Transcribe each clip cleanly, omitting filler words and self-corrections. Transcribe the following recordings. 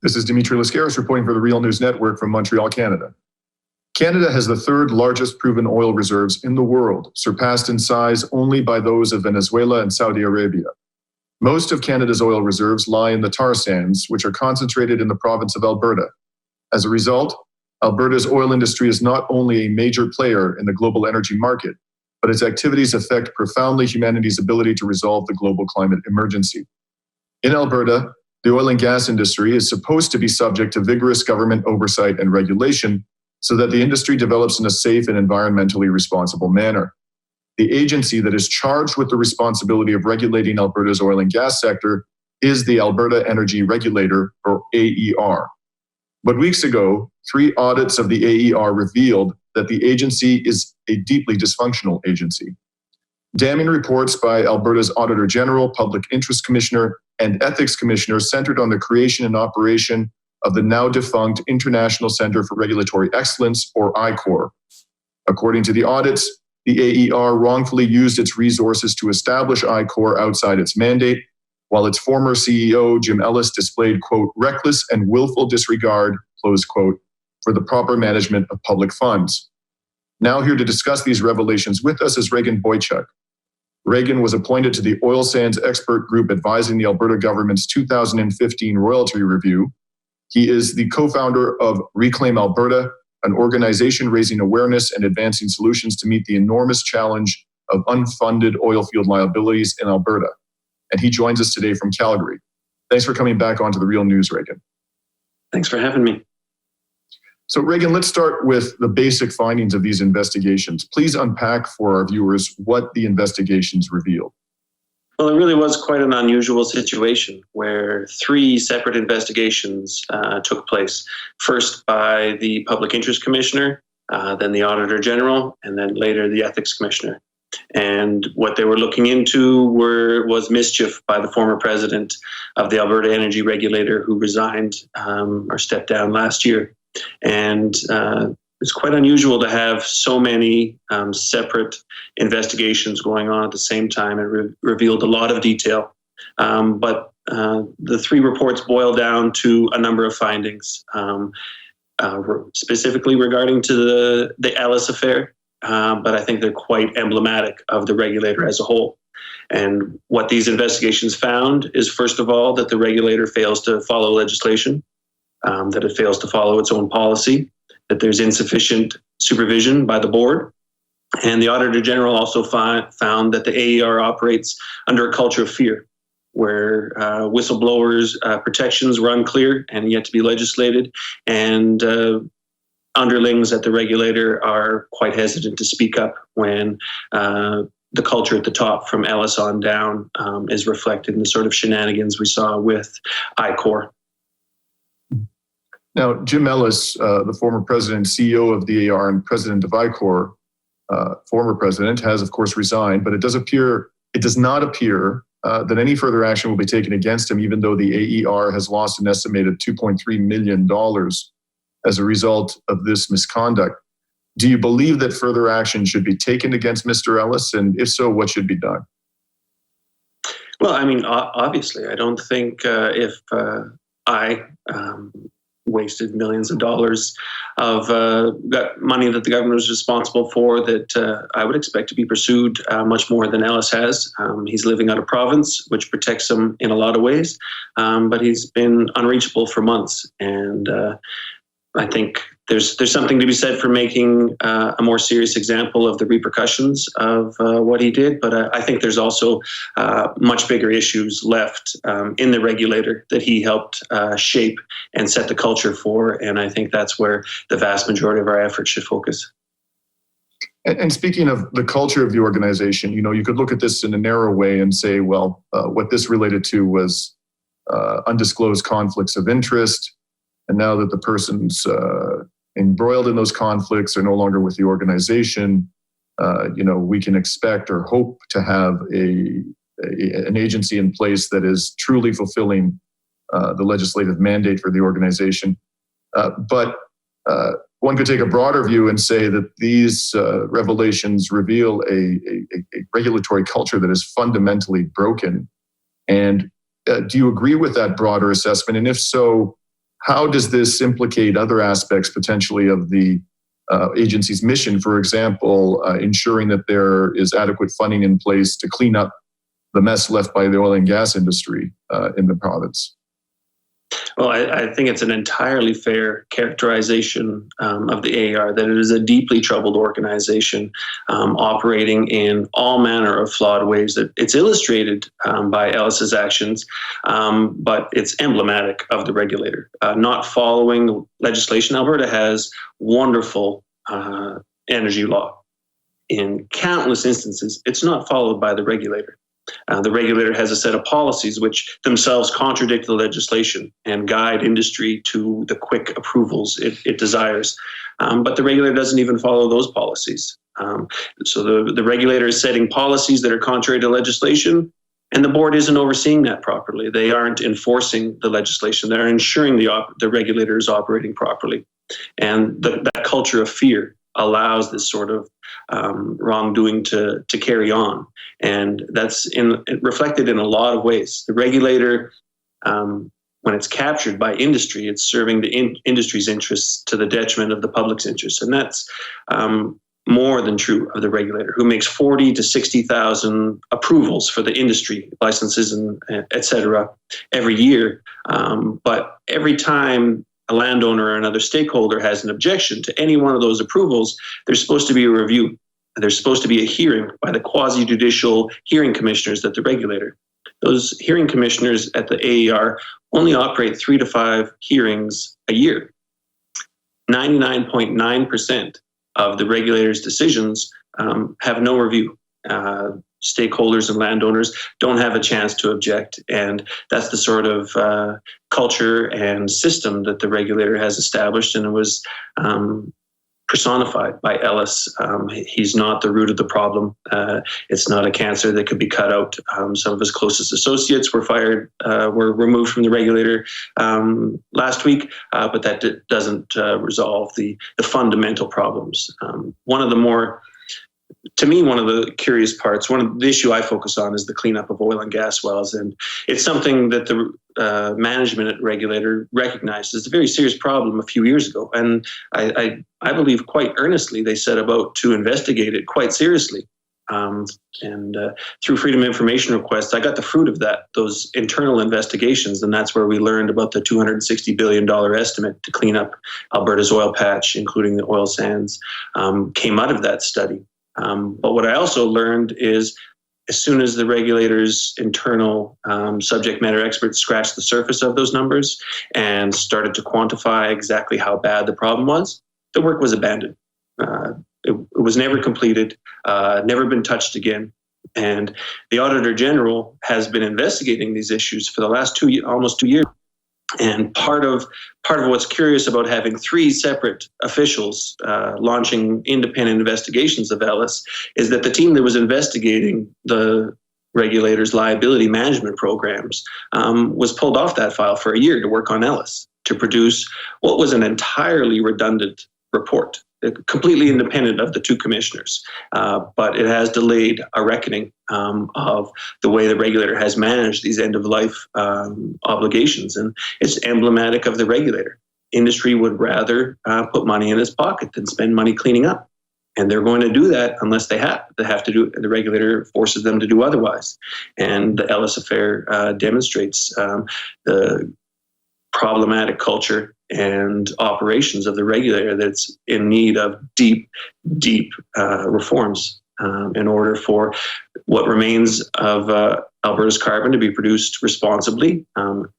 This is Dimitri Lascaris reporting for the Real News Network from Montreal, Canada. Canada has the third largest proven oil reserves in the world, surpassed in size only by those of Venezuela and Saudi Arabia. Most of Canada's oil reserves lie in the tar sands, which are concentrated in the province of Alberta. As a result, Alberta's oil industry is not only a major player in the global energy market, but its activities affect profoundly humanity's ability to resolve the global climate emergency. In Alberta, the oil and gas industry is supposed to be subject to vigorous government oversight and regulation so that the industry develops in a safe and environmentally responsible manner. The agency that is charged with the responsibility of regulating Alberta's oil and gas sector is the Alberta Energy Regulator, or AER. But weeks ago, 3 audits of the AER revealed that the agency is a deeply dysfunctional agency. Damning reports by Alberta's Auditor General, Public Interest Commissioner, and Ethics Commissioner centered on the creation and operation of the now defunct International Centre for Regulatory Excellence, or ICOR. According to the audits, the AER wrongfully used its resources to establish ICOR outside its mandate, while its former CEO, Jim Ellis, displayed, quote, reckless and willful disregard, close quote, for the proper management of public funds. Now here to discuss these revelations with us is Regan Boychuk. Regan was appointed to the Oil Sands Expert Group advising the Alberta government's 2015 royalty review. He is the co-founder of Reclaim Alberta, an organization raising awareness and advancing solutions to meet the enormous challenge of unfunded oil field liabilities in Alberta. And he joins us today from Calgary. Thanks for coming back onto the Real News, Regan. Thanks for having me. So Regan, let's start with the basic findings of these investigations. Please unpack for our viewers what the investigations revealed. Well, it really was quite an unusual situation where 3 separate investigations took place. First by the Public Interest Commissioner, then the Auditor General, and then later the Ethics Commissioner. And what they were looking into was mischief by the former president of the Alberta Energy Regulator, who resigned or stepped down last year. And it's quite unusual to have so many separate investigations going on at the same time. It revealed a lot of detail. But the 3 reports boil down to a number of findings, specifically regarding to the Ellis affair. But I think they're quite emblematic of the regulator as a whole. And what these investigations found is, first of all, that the regulator fails to follow legislation, that it fails to follow its own policy, that there's insufficient supervision by the board. And the Auditor General also found that the AER operates under a culture of fear, where whistleblowers' protections were unclear and yet to be legislated, and underlings at the regulator are quite hesitant to speak up when the culture at the top from Ellis on down is reflected in the sort of shenanigans we saw with ICOR. Now, Jim Ellis, the former president, CEO of the AER and president of ICOR, former president, has of course resigned, but it does not appear that any further action will be taken against him, even though the AER has lost an estimated $2.3 million as a result of this misconduct. Do you believe that further action should be taken against Mr. Ellis? And if so, what should be done? Well, I mean, obviously, I don't think if I wasted millions of dollars of money that the government was responsible for, that I would expect to be pursued much more than Ellis has. He's living out of province, which protects him in a lot of ways, but he's been unreachable for months. And I think there's something to be said for making a more serious example of the repercussions of what he did. But I think there's also much bigger issues left in the regulator that he helped shape and set the culture for. And I think that's where the vast majority of our efforts should focus. And speaking of the culture of the organization, you could look at this in a narrow way and say, well, what this related to was undisclosed conflicts of interest. And now that the person's embroiled in those conflicts are no longer with the organization, we can expect or hope to have an agency in place that is truly fulfilling the legislative mandate for the organization. But one could take a broader view and say that these revelations reveal a regulatory culture that is fundamentally broken. And do you agree with that broader assessment? And if so, How does this implicate other aspects potentially of the agency's mission? For example, ensuring that there is adequate funding in place to clean up the mess left by the oil and gas industry in the province? Well, I think it's an entirely fair characterization of the AAR that it is a deeply troubled organization operating in all manner of flawed ways. That it's illustrated by Ellis's actions, but it's emblematic of the regulator. Not following legislation. Alberta has wonderful energy law. In countless instances, it's not followed by the regulator. The regulator has a set of policies which themselves contradict the legislation and guide industry to the quick approvals it desires. But the regulator doesn't even follow those policies. So the regulator is setting policies that are contrary to legislation, and the board isn't overseeing that properly. They aren't enforcing the legislation. They're ensuring the regulator is operating properly. And that culture of fear allows this sort of wrongdoing to carry on. And that's reflected in a lot of ways. The regulator, when it's captured by industry, it's serving the industry's interests to the detriment of the public's interests. And that's more than true of the regulator, who makes 40 to 60,000 approvals for the industry, licenses and et cetera, every year. But every time a landowner or another stakeholder has an objection to any one of those approvals, there's supposed to be a review. There's supposed to be a hearing by the quasi-judicial hearing commissioners at the regulator. Those hearing commissioners at the AER only operate 3 to 5 hearings a year. 99.9% of the regulator's decisions have no review. Stakeholders and landowners don't have a chance to object. And that's the sort of culture and system that the regulator has established, and it was personified by Ellis. He's not the root of the problem. It's not a cancer that could be cut out. Some of his closest associates were removed from the regulator last week, but that doesn't resolve the fundamental problems. One of the curious parts, one of the issue I focus on is the cleanup of oil and gas wells. And it's something that the management at Regulator recognized as a very serious problem a few years ago. And I believe quite earnestly they set about to investigate it quite seriously. Through Freedom of Information requests, I got the fruit of those internal investigations. And that's where we learned about the $260 billion estimate to clean up Alberta's oil patch, including the oil sands, came out of that study. But what I also learned is as soon as the regulator's internal subject matter experts scratched the surface of those numbers and started to quantify exactly how bad the problem was, the work was abandoned. It was never completed, never been touched again. And the Auditor General has been investigating these issues for the last almost 2 years. And part of what's curious about having 3 separate officials launching independent investigations of Ellis is that the team that was investigating the regulator's liability management programs was pulled off that file for a year to work on Ellis, to produce what was an entirely redundant report, completely independent of the 2 commissioners. But it has delayed a reckoning of the way the regulator has managed these end-of-life obligations. And it's emblematic of the regulator. Industry would rather put money in his pocket than spend money cleaning up. And they're going to do that unless they have to do it. The regulator forces them to do otherwise. And the Ellis affair demonstrates the problematic culture and operations of the regulator that's in need of deep reforms in order for what remains of Alberta's carbon to be produced responsibly.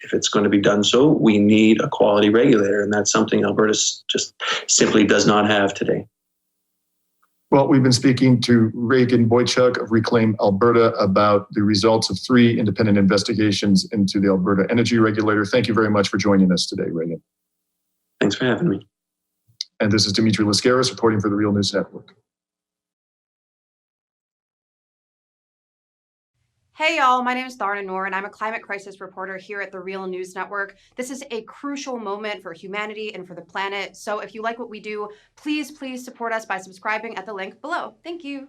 If it's going to be done so, we need a quality regulator, and that's something Alberta just simply does not have today. Well, we've been speaking to Regan Boychuk of Reclaim Alberta about the results of 3 independent investigations into the Alberta Energy Regulator. Thank you very much for joining us today, Regan. Thanks for having me. And this is Dimitri Lascaris reporting for the Real News Network. Hey y'all, my name is Tharna Noor and I'm a climate crisis reporter here at the Real News Network. This is a crucial moment for humanity and for the planet. So if you like what we do, please support us by subscribing at the link below. Thank you.